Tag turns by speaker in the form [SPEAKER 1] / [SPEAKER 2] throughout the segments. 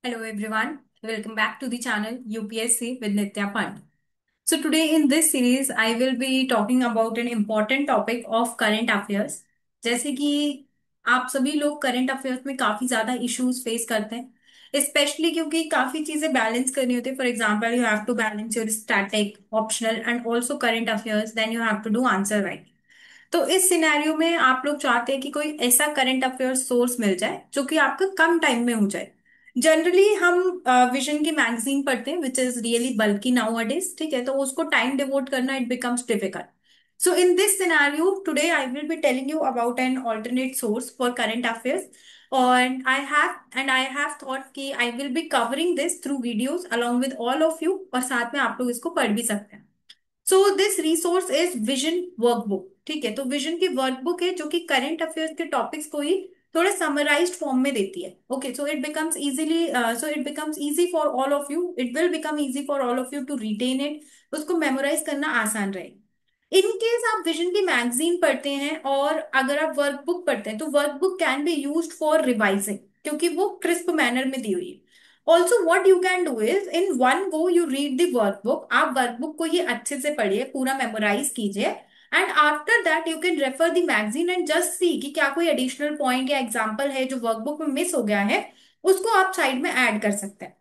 [SPEAKER 1] Hello everyone, welcome back to the channel UPSC with Nitya Pant. So today in this series I will be talking about an important topic of current affairs. जैसे कि आप सभी लोग current affairs में काफी ज्यादा issues face करते हैं, स्पेशली क्योंकि काफी चीजें बैलेंस करनी होती है. For example you have to balance your static optional and also current affairs, then you have to do answer right. तो इस सिनेरियो में आप लोग चाहते हैं कि कोई ऐसा करंट अफेयर सोर्स मिल जाए जो कि आपका कम टाइम में हो जाए. जनरली हम विजन की मैगजीन पढ़ते हैं विच इज रियली बल्कि नाउ अडेज. ठीक है, तो उसको टाइम डिवोट करना it becomes difficult. So in this scenario today I will be telling you about an alternate source for current affairs. और आई हैव थॉट कि I will be covering this through videos along with all of you, और साथ में आप लोग इसको पढ़ भी सकते हैं. So this resource is vision workbook. ठीक है, तो विजन की वर्कबुक है जो कि करंट अफेयर्स के टॉपिक्स को ही थोड़े समराइज्ड फॉर्म में देती है. Okay, so it becomes easy for all of you. It will become easy for all of you to retain it. उसको मेमोराइज करना आसान रहेगा. इन केस आप विजन की मैगजीन पढ़ते हैं और अगर आप वर्कबुक पढ़ते हैं तो workbook can be used for revising, क्योंकि वो क्रिस्प मैनर में दी हुई है. Also what you can do is in one go you read the workbook. आप वर्कबुक को ही अच्छे से पढ़िए, पूरा मेमोराइज कीजिए, and after that you can refer the magazine and just see कि क्या कोई एडिशनल पॉइंट या एग्जाम्पल है जो वर्कबुक में मिस हो गया है, उसको आप साइड में ऐड कर सकते हैं.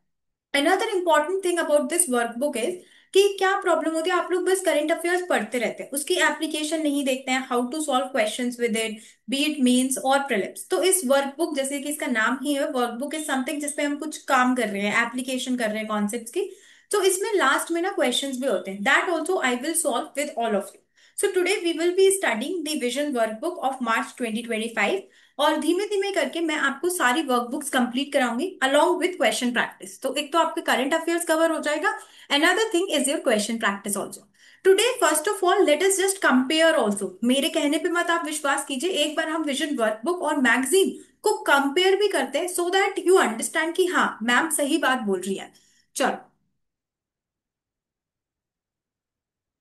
[SPEAKER 1] Another important thing about this workbook is कि क्या प्रॉब्लम होती है, आप लोग बस करंट अफेयर्स पढ़ते रहते हैं, उसकी एप्लीकेशन नहीं देखते हैं, how to solve questions with it, be it mains और प्रीलिम्स. तो इस वर्कबुक, जैसे कि इसका नाम ही है वर्कबुक, इज समथिंग जिसपे हम कुछ काम कर रहे हैं, एप्लीकेशन कर रहे हैं कॉन्सेप्ट्स की. तो इसमें लास्ट में ना क्वेश्चंस भी होते हैं, that also I will solve with all of you. So today we will be studying the vision workbook of March 2025. और धीमे धीमे करके मैं आपको सारी वर्कबुक्स कंप्लीट कराऊंगी अलोंग विद क्वेश्चन प्रैक्टिस. तो एक तो आपके करंट अफेयर्स कवर हो जाएगा, another thing is your question practice also. Today first of all let us just compare also. मेरे कहने पे मत आप विश्वास कीजिए, एक बार हम विजन वर्कबुक और मैगजीन को कंपेयर भी करते हैं सो दैट यू अंडरस्टैंड कि हाँ मैम सही बात बोल रही है. चलो,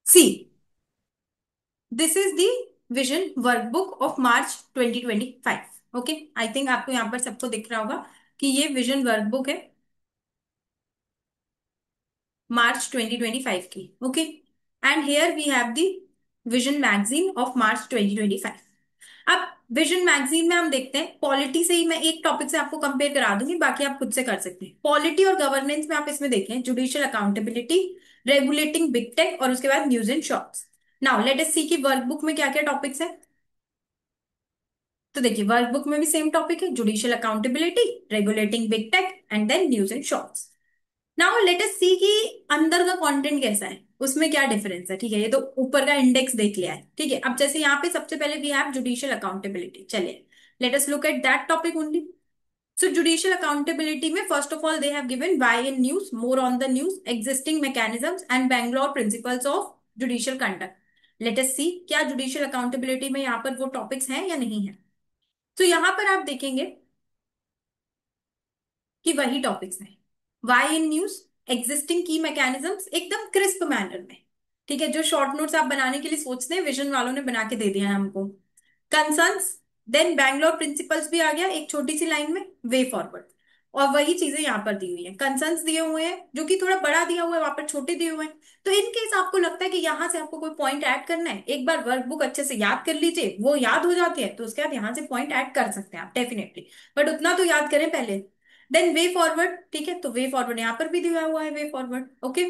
[SPEAKER 1] see, this is the vision workbook of March 2025. Okay, I think आपको यहाँ पर सबको दिख रहा होगा कि ये विजन वर्कबुक है मार्च 2025 की. Okay, and here we have the Vision magazine of March 2025. अब विजन मैगजीन में हम देखते हैं पॉलिटी से ही, मैं एक टॉपिक से आपको कंपेयर करा दूंगी, बाकी आप खुद से कर सकते हैं. पॉलिटी और गवर्नेंस में आप इसमें देखें judicial accountability, regulating big tech, और उसके बाद news and shorts. Now let us see कि वर्कबुक में क्या क्या टॉपिक्स है. तो देखिए वर्कबुक में भी सेम टॉपिक है, judicial accountability, regulating big tech and then news and shorts. Now let us see कि अंदर का कंटेंट कैसा है, उसमें क्या डिफरेंस है. ठीक है, ये तो ऊपर का इंडेक्स देख लिया है. ठीक है, अब जैसे यहाँ पे सबसे पहले वी हैव जुडिशियल अकाउंटेबिलिटी. चलिए let us look at that topic only. So judicial accountability में first of all they have given why in news, more on the news, existing mechanisms and Bangalore principles of judicial conduct. Let us see क्या judicial accountability में यहाँ पर वो topics हैं या नहीं है. तो यहाँ पर आप देखेंगे कि वही टॉपिक्स हैं. वाई इन न्यूज, एग्जिस्टिंग की मैकेनिज्म्स, एकदम क्रिस्प मैनर में. ठीक है, जो शॉर्ट नोट्स आप बनाने के लिए सोचते हैं विजन वालों ने बना के दे दिया है हमको. कंसर्न्स, देन बैंगलोर प्रिंसिपल्स भी आ गया एक छोटी सी लाइन में, वे फॉरवर्ड. और वही चीजें यहाँ पर दी हुई है, कंसर्न्स दिए हुए हैं जो कि थोड़ा बड़ा दिया हुआ है, वहां पर छोटे दिए हुए हैं. तो इन केस आपको लगता है कि यहाँ से आपको कोई पॉइंट ऐड करना है, एक बार वर्कबुक अच्छे से याद कर लीजिए, वो याद हो जाती है तो उसके बाद यहाँ से पॉइंट ऐड कर सकते हैं आप डेफिनेटली. बट उतना तो याद करें पहले. देन वे फॉरवर्ड, ठीक है, तो वे फॉरवर्ड यहाँ पर भी दिया हुआ है, way forward. Okay,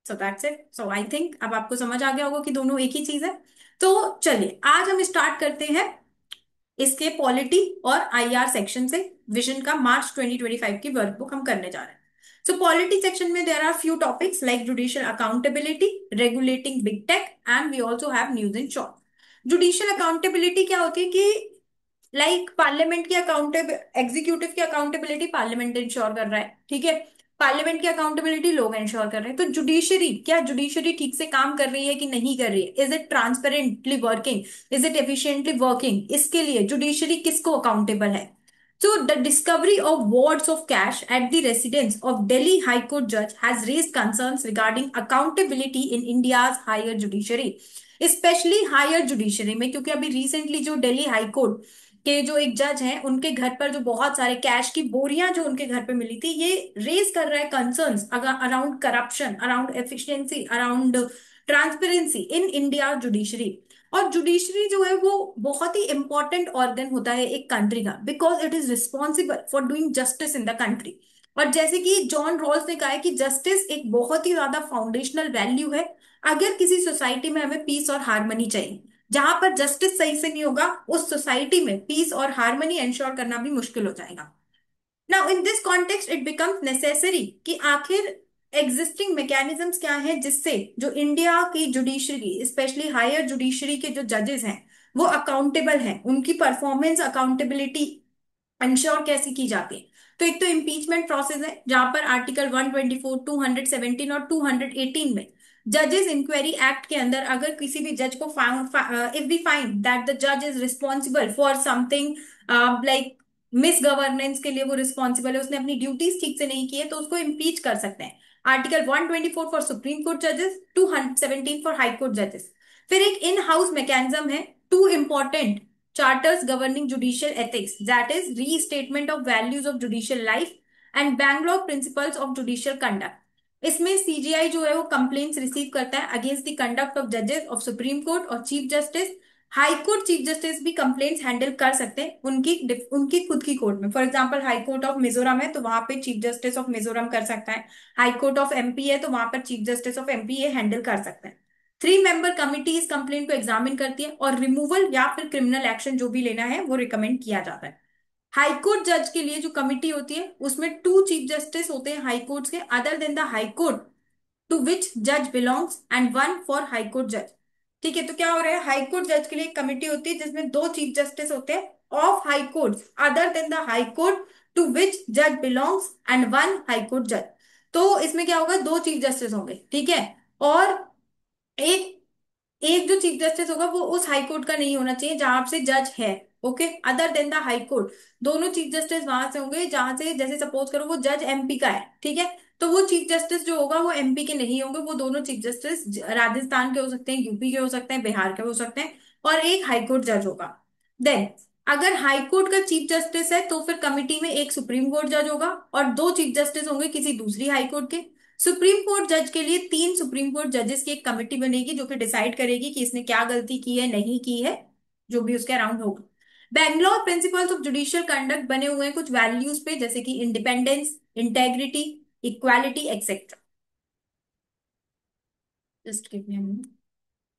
[SPEAKER 1] so that's it. So I think अब आपको समझ आ गया होगा कि दोनों एक ही चीज है. तो चलिए आज हम स्टार्ट करते हैं इसके पॉलिटी और आईआर सेक्शन से. विजन का मार्च 2025 की वर्कबुक हम करने जा रहे हैं. सो पॉलिटी सेक्शन में there are few topics like judicial accountability, regulating big tech, and we also have news in short. Judicial accountability क्या होती है कि लाइक पार्लियामेंट की अकाउंटेब एग्जीक्यूटिव की अकाउंटेबिलिटी पार्लियामेंट इंश्योर कर रहा है. ठीक है, पार्लियामेंट की अकाउंटेबिलिटी लोग इंश्योर कर रहे हैं. तो जुडिशरी, क्या जुडिशरी ठीक से काम कर रही है कि नहीं कर रही है, is it transparently working, is it efficiently working, इसके लिए जुडिशरी किसको अकाउंटेबल है. So the discovery of wads of cash at the residence of Delhi High Court judge has raised concerns regarding accountability in India's higher judiciary, especially higher judiciary में, क्योंकि अभी recently जो Delhi high court कि जो एक जज हैं उनके घर पर जो बहुत सारे कैश की बोरियां जो उनके घर पे मिली थी, ये रेज कर रहा है concerns around corruption, around efficiency, around transparency in India judiciary. और जुडिशरी जो है वो बहुत ही इंपॉर्टेंट ऑर्गन होता है एक कंट्री का, because it is responsible for doing justice in the country. और जैसे कि जॉन रॉल्स ने कहा है कि जस्टिस एक बहुत ही ज्यादा फाउंडेशनल वैल्यू है। अगर किसी सोसाइटी में हमें पीस और हार्मनी चाहिए, जहां पर जस्टिस सही से नहीं होगा, उस सोसाइटी में पीस और हार्मनी इंश्योर करना भी मुश्किल हो जाएगा। Now in this context it becomes necessary कि आखिर एग्जिस्टिंग मैकेनिज्म्स क्या है जिससे जो इंडिया की जुडिशरी, स्पेशली हायर जुडिशरी के जो जजेस हैं, वो अकाउंटेबल हैं, उनकी परफॉर्मेंस अकाउंटेबिलिटी इंश्योर कैसे की जाती है। तो एक तो इम्पीचमेंट प्रोसेस है, जहां पर आर्टिकल 124, 217 और 218 में जजेस इंक्वायरी एक्ट के अंदर अगर किसी भी जज को found, if we find that the जज is responsible for something like misgovernance के लिए वो रिस्पॉन्सिबल है, उसने अपनी ड्यूटीज ठीक से नहीं की है, तो उसको इम्पीच कर सकते हैं। आर्टिकल 124 फॉर सुप्रीम कोर्ट जजेस, 217 फॉर हाई कोर्ट जजेस। फिर एक इन हाउस मैकेनिज्म है, two important charters governing judicial ethics, that is restatement of values of judicial life and Bangalore principles of judicial conduct। इसमें CGI जो है वो complaints receive करता है अगेंस्ट द कंडक्ट ऑफ जजेस ऑफ सुप्रीम कोर्ट और chief justice. High court chief justice भी complaints handle कर सकते हैं उनकी खुद की कोर्ट में। For example high court of Mizoram है तो वहां पे चीफ जस्टिस ऑफ मिजोरम कर सकता है। हाई कोर्ट ऑफ एमपी है तो वहां पर चीफ जस्टिस ऑफ एमपी ये हैंडल कर सकते हैं। 3 मेंबर कमिटी इस कंप्लेंट को एग्जामिन करती है और रिमूवल या फिर क्रिमिनल एक्शन जो भी लेना है वो रिकमेंड किया जाता है। हाई कोर्ट जज के लिए जो कमिटी होती है उसमें 2 चीफ जस्टिस होते हैं हाई कोर्ट के, other than the high court to which जज belongs and 1 for high court जज। ठीक है, तो क्या हो रहा है, हाई कोर्ट जज के लिए एक कमिटी होती है जिसमें 2 चीफ जस्टिस होते हैं of high court other than the high court to which जज बिलोंग्स एंड 1 हाई कोर्ट जज। तो इसमें क्या होगा, 2 चीफ जस्टिस होंगे, ठीक है। और एक एक जो चीफ जस्टिस होगा वो उस हाई कोर्ट का नहीं होना चाहिए जहां से जज है। Okay, other than the high court, दोनों चीफ जस्टिस वहां से होंगे जहां से, जैसे सपोज करो वो जज एमपी का है, ठीक है, तो वो चीफ जस्टिस जो होगा वो एमपी के नहीं होंगे, वो दोनों चीफ जस्टिस राजस्थान के हो सकते हैं, यूपी के हो सकते हैं, बिहार के हो सकते हैं, और एक हाई कोर्ट जज होगा। देन अगर हाई कोर्ट का चीफ जस्टिस है तो फिर कमिटी में एक सुप्रीम कोर्ट जज होगा और 2 चीफ जस्टिस होंगे किसी दूसरी हाई कोर्ट के। सुप्रीम कोर्ट जज के लिए 3 सुप्रीम कोर्ट जजेस की एक कमेटी बनेगी जो कि डिसाइड करेगी कि इसने क्या गलती की है, नहीं की है, जो भी उसके अराउंड होगा। Bangalore principles of judicial conduct बने हुए हैं कुछ वैल्यूज पे, जैसे कि independence, integrity, equality etcetera. Just give me a minute.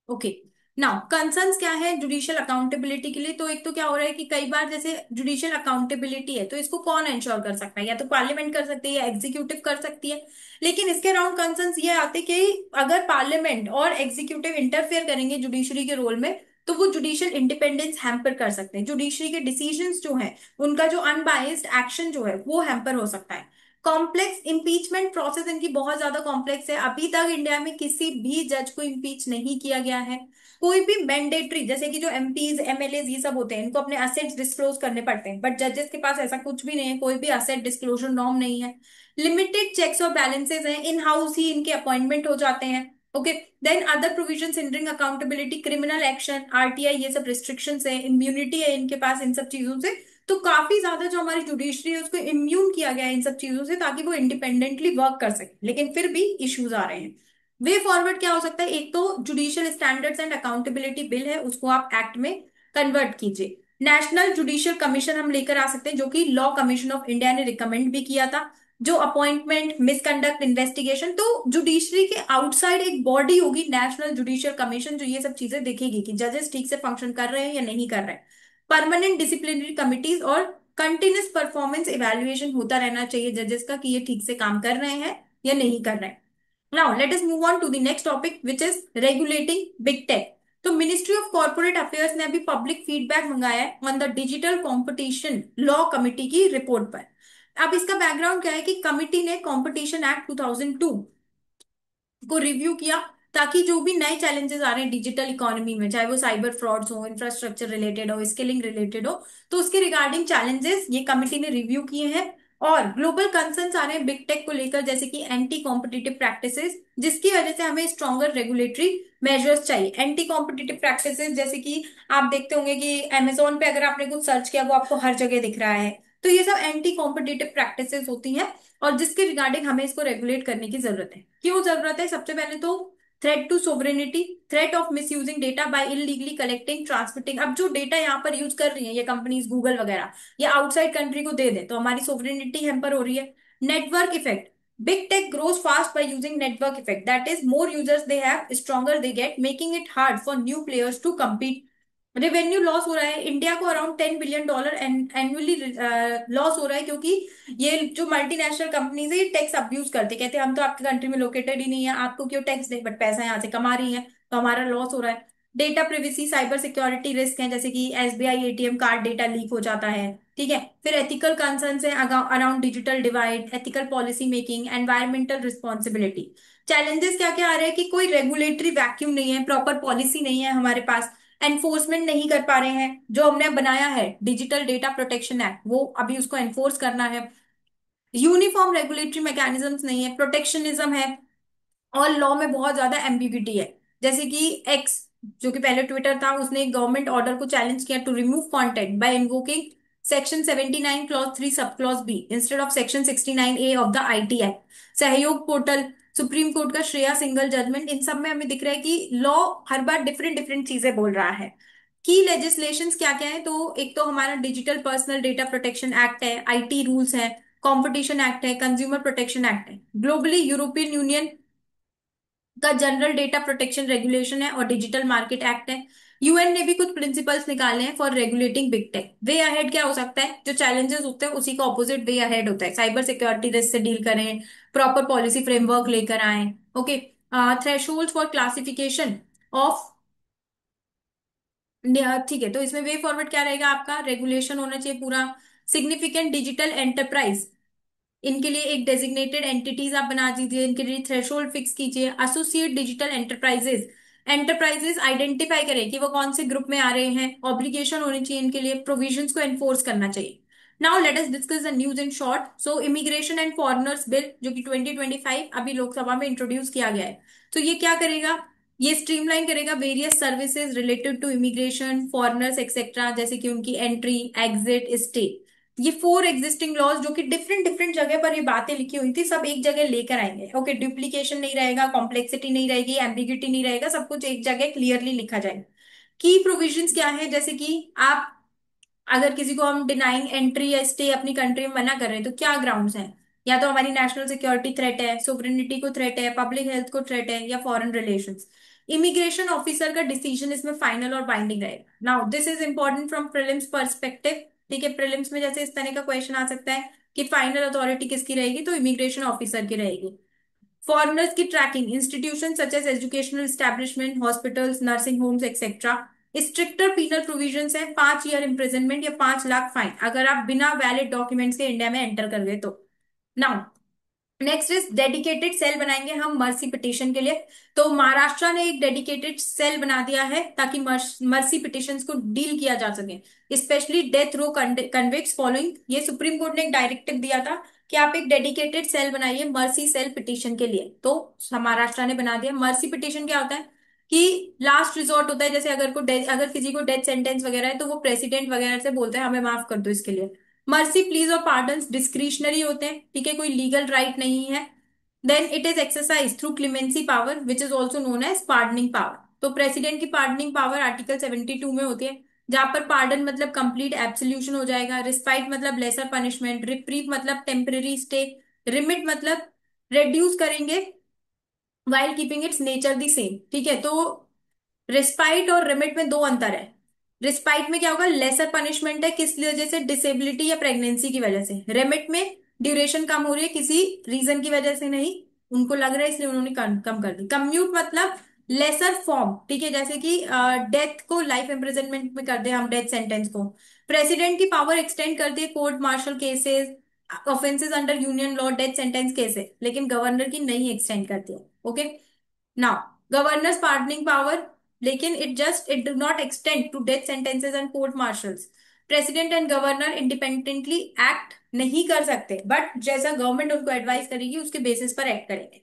[SPEAKER 1] Okay, now concerns क्या है जुडिशियल अकाउंटेबिलिटी के लिए। तो एक तो क्या हो रहा है कि कई बार जैसे जुडिशियल अकाउंटेबिलिटी है तो इसको कौन इंश्योर कर सकता है, या तो पार्लियामेंट कर सकती है या एग्जीक्यूटिव कर सकती है। लेकिन इसके अराउंड कंसर्न्स ये आते कि अगर पार्लियामेंट और एग्जीक्यूटिव इंटरफेयर करेंगे जुडिशरी के रोल में तो वो जुडिशियल इंडिपेंडेंस हैम्पर कर सकते हैं, जुडिशरी के डिसीजंस जो है उनका जो अनबायस्ड एक्शन जो है वो हैम्पर हो सकता है। कॉम्प्लेक्स इम्पीचमेंट प्रोसेस इनकी बहुत ज्यादा कॉम्प्लेक्स है, अभी तक इंडिया में किसी भी जज को इम्पीच नहीं किया गया है। कोई भी मैंडेटरी, जैसे कि जो एमपीज एमएलएज ये सब होते हैं इनको अपने असेट्स डिस्क्लोज करने पड़ते हैं, बट जजेस के पास ऐसा कुछ भी नहीं है, कोई भी असेट डिस्क्लोजर नॉर्म नहीं है। लिमिटेड चेक्स और बैलेंसेज हैं, इन हाउस ही इनके अपॉइंटमेंट हो जाते हैं। Okay, then other provisions hindering accountability, criminal action, RTI, ये सब रिस्ट्रिक्शंस है, इम्यूनिटी है इनके पास इन सब चीजों से। तो काफी ज्यादा जो हमारी जुडिशरी है उसको इम्यून किया गया है इन सब चीजों से ताकि वो इंडिपेंडेंटली वर्क कर सके, लेकिन फिर भी इश्यूज आ रहे हैं। वे फॉरवर्ड क्या हो सकता है, एक तो judicial standards and accountability bill है उसको आप एक्ट में कन्वर्ट कीजिए। नेशनल जुडिशियल कमीशन हम लेकर आ सकते हैं जो कि लॉ कमीशन ऑफ इंडिया ने रिकमेंड भी किया था, जो अपॉइंटमेंट, मिसकंडक्ट इन्वेस्टिगेशन, तो जुडिशरी के आउटसाइड एक बॉडी होगी नेशनल जुडिशियल कमीशन जो ये सब चीजें देखेगी कि जजेस ठीक से फंक्शन कर रहे हैं या नहीं कर रहे हैं। परमानेंट डिसिप्लिनरी कमिटीज और कंटिन्यूस परफॉर्मेंस इवेल्युएशन होता रहना चाहिए जजेस का कि ये ठीक से काम कर रहे हैं या नहीं कर रहे हैं। Now let us move on to the next topic which is regulating big tech. तो मिनिस्ट्री ऑफ कॉर्पोरेट अफेयर्स ने अभी पब्लिक फीडबैक मंगाया है on the digital competition law committee की रिपोर्ट पर। अब इसका बैकग्राउंड क्या है कि कमिटी ने कंपटीशन एक्ट 2002 को रिव्यू किया ताकि जो भी नए चैलेंजेस आ रहे हैं डिजिटल इकोनॉमी में, चाहे वो साइबर फ्रॉड्स हो, इंफ्रास्ट्रक्चर रिलेटेड हो, स्किलिंग रिलेटेड हो, तो उसके रिगार्डिंग चैलेंजेस ये कमिटी ने रिव्यू किए हैं। और ग्लोबल कंसर्न्स आ रहे हैं बिग टेक को लेकर, जैसे कि एंटी कॉम्पिटिटिव प्रैक्टिसेस, जिसकी वजह से हमें स्ट्रॉन्गर रेगुलेटरी मेजर्स चाहिए। एंटी कॉम्पिटिटिव प्रैक्टिसेस जैसे कि आप देखते होंगे कि अमेजोन पे अगर आपने कुछ सर्च किया वो आपको हर जगह दिख रहा है। तो ये सब एंटी कॉम्पिटिटिव प्रैक्टिसेस होती हैं, और जिसके रिगार्डिंग हमें इसको रेगुलेट करने की जरूरत है। क्यों जरूरत है? सबसे पहले तो threat to sovereignty, threat of misusing data by illegally collecting transmitting. अब जो डेटा यहाँ पर यूज कर रही है ये कंपनीज, गूगल वगैरह, ये आउटसाइड कंट्री को दे दे तो हमारी सोवरेनिटी हेम्पर हो रही है। Network effect, big tech grows fast by using network effect, that is more users they have stronger they get, making it hard for new players to compete। Revenue loss हो रहा है India को, around $10 billion annually loss हो रहा है, क्योंकि ये जो मल्टीनेशनल कंपनीज है ये टैक्स अब्यूज करते, कहते हैं हम तो आपके कंट्री में लोकेटेड ही नहीं है, आपको क्यों टैक्स दे, बट पैसा यहाँ से कमा रही है, तो हमारा लॉस हो रहा है। Data privacy, cyber security risk है, जैसे कि SBI ATM card data leak हो जाता है। ठीक है, फिर एथिकल कंसर्न्स है around digital divide, ethical policy making, environmental responsibility. Challenges क्या क्या आ रहे हैं कि कोई रेगुलेटरी वैक्यूम नहीं है, प्रॉपर पॉलिसी नहीं है हमारे पास, एनफोर्समेंट नहीं कर पा रहे हैं, जो हमने बनाया है डिजिटल डेटा प्रोटेक्शन एक्ट वो अभी उसको एनफोर्स करना है। यूनिफॉर्म रेगुलेटरी मैकेनिज्म्स नहीं है, प्रोटेक्शनिज्म है, और लॉ में बहुत ज्यादा एम्बिग्यूटी है। जैसे कि एक्स, जो कि पहले ट्विटर था, उसने एक गवर्नमेंट ऑर्डर को चैलेंज किया to remove content by invoking section 79 clause 3 sub clause B instead of section 69 A of the IT act. Sahyog portal, Supreme Court का श्रेया सिंगल जजमेंट, इन सब में हमें दिख रहा है कि लॉ हर बार डिफरेंट डिफरेंट चीजें बोल रहा है। की लेजिस्लेशंस क्या क्या है? तो एक तो हमारा digital personal data protection act है, आईटी रूल्स है, कंपटीशन एक्ट है, कंज्यूमर प्रोटेक्शन एक्ट है, ग्लोबली यूरोपियन यूनियन का जनरल डेटा प्रोटेक्शन रेगुलेशन है, और डिजिटल मार्केट एक्ट है। यूएन ने भी कुछ प्रिंसिपल्स निकाले हैं for regulating big take. Way ahead क्या हो सकता है? जो चैलेंजेस होते हैं उसी का ऑपोजिट वे अहेड होता है, साइबर सिक्योरिटी रिस्क से डील करें, प्रॉपर पॉलिसी फ्रेमवर्क लेकर आए। Okay, threshold for classification of, ठीक है, तो इसमें वे फॉरवर्ड क्या रहेगा आपका? रेगुलेशन होना चाहिए पूरा। सिग्निफिकेंट डिजिटल एंटरप्राइज, इनके लिए एक डेजिग्नेटेड एंटिटीज आप बना दीजिए, इनके लिए थ्रेशोल्ड फिक्स कीजिए। Associate digital enterprises, enterprises identify करें कि वो कौन से ग्रुप में आ रहे हैं, ऑब्लिगेशन होनी चाहिए इनके लिए, प्रोविजंस को एनफोर्स करना चाहिए। Now let us discuss the news in short. So immigration and foreigners bill, जो कि 2025 अभी लोकसभा में इंट्रोड्यूस किया गया है, तो ये क्या करेगा? ये स्ट्रीमलाइन करेगा various services related to immigration, foreigners etcetera, जैसे कि उनकी एंट्री, एग्जिट, स्टे। ये 4 एग्जिस्टिंग लॉज जो कि डिफरेंट डिफरेंट जगह पर ये बातें लिखी हुई थी, सब एक जगह लेकर आएंगे। ओके, डुप्लीकेशन नहीं रहेगा, कॉम्प्लेक्सिटी नहीं रहेगी, एम्बिग्यूटी नहीं रहेगा, सब कुछ एक जगह क्लियरली लिखा जाएगा। की प्रोविजंस क्या है? जैसे कि आप, अगर किसी को हम डिनाइंग एंट्री या स्टे अपनी कंट्री में मना कर रहे हैं तो क्या ग्राउंड्स हैं? या तो हमारी नेशनल सिक्योरिटी थ्रेट है, सोवरेनिटी को थ्रेट है, पब्लिक हेल्थ को थ्रेट है, या फॉरेन रिलेशंस। इमिग्रेशन ऑफिसर का डिसीजन इसमें फाइनल और बाइंडिंग रहेगा। Now this is important from prelims perspective. ठीक है, प्रीलिम्स में जैसे इस तरह का क्वेश्चन आ सकता है कि फाइनल अथॉरिटी किसकी रहेगी, तो इमिग्रेशन ऑफिसर की रहेगी। फॉरेनर्स की tracking, institution such as educational establishment, hospitals, nursing homes etcetera. Stricter penal provisions है, 5 ईयर इम्प्रिजनमेंट या 5 लाख फाइन अगर आप बिना वैलिड डॉक्यूमेंट्स के इंडिया में एंटर कर गए तो। Now next is dedicated cell बनाएंगे हम मर्सी पिटिशन के लिए। तो महाराष्ट्र ने एक डेडिकेटेड सेल बना दिया है ताकि मर्सी पिटिशंस को डील किया जा सके, specially death row convicts following. ये सुप्रीम कोर्ट ने एक डायरेक्टिव दिया था कि आप एक डेडिकेटेड सेल बनाइए मर्सी सेल पिटिशन के लिए, तो महाराष्ट्र ने बना दिया। मर्सी पिटिशन क्या होता है कि लास्ट रिजॉर्ट होता है, जैसे अगर किसी को डेथ सेंटेंस वगैरह है तो वो प्रेसिडेंट वगैरह से बोलते हैं हमें माफ कर दो इसके लिए। मर्सी प्लीज और पार्डन डिस्क्रिशनरी होते हैं, ठीक है, कोई लीगल राइट नहीं है। Then it is exercise through clemency power which is also known as pardoning power. तो प्रेसिडेंट की पार्डनिंग पावर आर्टिकल 72 में होती है, जहां पर पार्डन मतलब कंप्लीट एब्सोल्यूशन हो जाएगा, रिस्पाइट मतलब लेसर पनिशमेंट, रिप्रीव मतलब टेम्पररी स्टे, रिमिट मतलब रिड्यूस करेंगे while keeping it's nature the same. ठीक है, तो रिस्पाइट और रिमिट में दो अंतर है। रिस्पाइट में क्या होगा? लेसर पनिशमेंट है, किस वजह से? डिसेबिलिटी या प्रेगनेंसी की वजह से। रिमिट में ड्यूरेशन कम हो रही है, किसी रीजन की वजह से नहीं, उनको लग रहा है इसलिए उन्होंने कम कर दी। कम्यूट मतलब लेसर फॉर्म, ठीक है, जैसे कि डेथ को लाइफ इम्प्रिजनमेंट में कर दे हम, डेथ सेंटेंस को। प्रेसिडेंट की पावर एक्सटेंड कर दिए court martial cases, offences under union law, death sentence cases, लेकिन गवर्नर की नहीं एक्सटेंड करती है। Okay, now governors pardoning power, लेकिन it do not extend to death sentences and court martials. President and governor independently act नहीं कर सकते, but जैसा गवर्नमेंट उनको एडवाइस करेगी उसके बेसिस पर एक्ट करेंगे।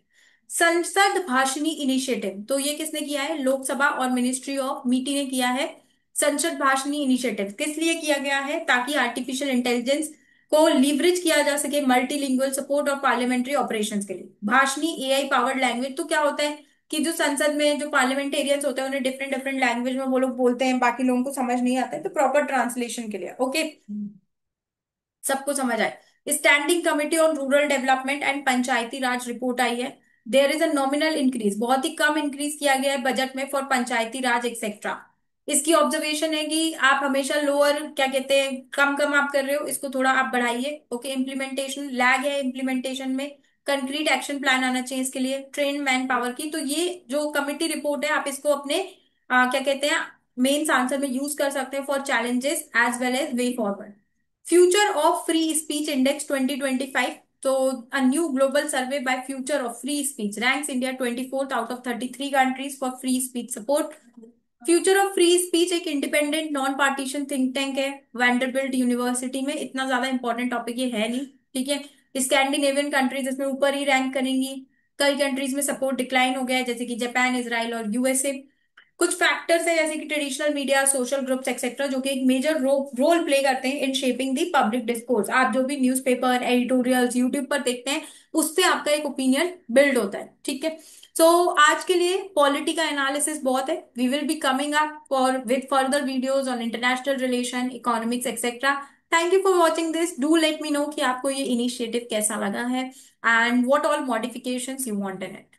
[SPEAKER 1] संसद भाषणी इनिशिएटिव, तो ये किसने किया है? लोकसभा और मिनिस्ट्री ऑफ मीटी ने किया है। संसद भाषणी इनिशिएटिव किस लिए किया गया है? ताकि आर्टिफिशियल इंटेलिजेंस को लीवरेज किया जा सके मल्टीलिंगुअल सपोर्ट और पार्लियामेंट्री ऑपरेशंस के लिए। भाषणी एआई पावर्ड लैंग्वेज, तो क्या होता है कि जो संसद में जो पार्लियामेंटेरियंस होते हैं उन्हें डिफरेंट डिफरेंट लैंग्वेज में वो लोग बोलते हैं, बाकी लोगों को समझ नहीं आता है, तो प्रॉपर ट्रांसलेशन के लिए ओके, सबको समझ आए। Standing committee on rural development and Panchayati Raj report आई है। There is a nominal increase, बहुत ही कम इंक्रीज किया गया है बजट में फॉर पंचायती राज एक्सेट्रा। इसकी ऑब्जर्वेशन है कि आप हमेशा लोअर क्या कहते हैं, कम कम आप कर रहे हो, इसको थोड़ा आप बढ़ाइए। ओके, इम्प्लीमेंटेशन लैग है इम्प्लीमेंटेशन में, कंक्रीट एक्शन प्लान आना चाहिए इसके लिए, ट्रेन मैन पावर की। तो ये जो कमिटी रिपोर्ट है आप इसको अपने क्या कहते हैं मेंस आंसर में यूज कर सकते हैं for challenges as well as way forward. Future of free speech index 2025, तो a new global survey by future of free speech ranks India 24th out of 33 countries for free speech support. Future of free speech एक independent non partisan think tank है Vanderbilt University में, इतना ज्यादा important topic ये है नहीं, ठीक है। स्कैंडिनेवियन कंट्रीज इसमें ऊपर ही रैंक करेंगी। कई कंट्रीज में सपोर्ट डिक्लाइन हो गया है जैसे कि जापान, इसराइल और यूएसए। कुछ फैक्टर्स है जैसे कि traditional media, social groups etcetera, जो कि एक मेजर रोल प्ले करते हैं in shaping the public discourse. आप जो भी न्यूज़पेपर, एडिटोरियल्स यूट्यूब पर देखते हैं उससे आपका एक ओपिनियन बिल्ड होता है, ठीक है। सो आज के लिए पॉलिटी का एनालिसिस बहुत है। We will be coming up for with further videos on international relation, economics etcetera. Thank you for watching this, do let me know कि आपको ये इनिशिएटिव कैसा लगा है and what all modifications you want in it.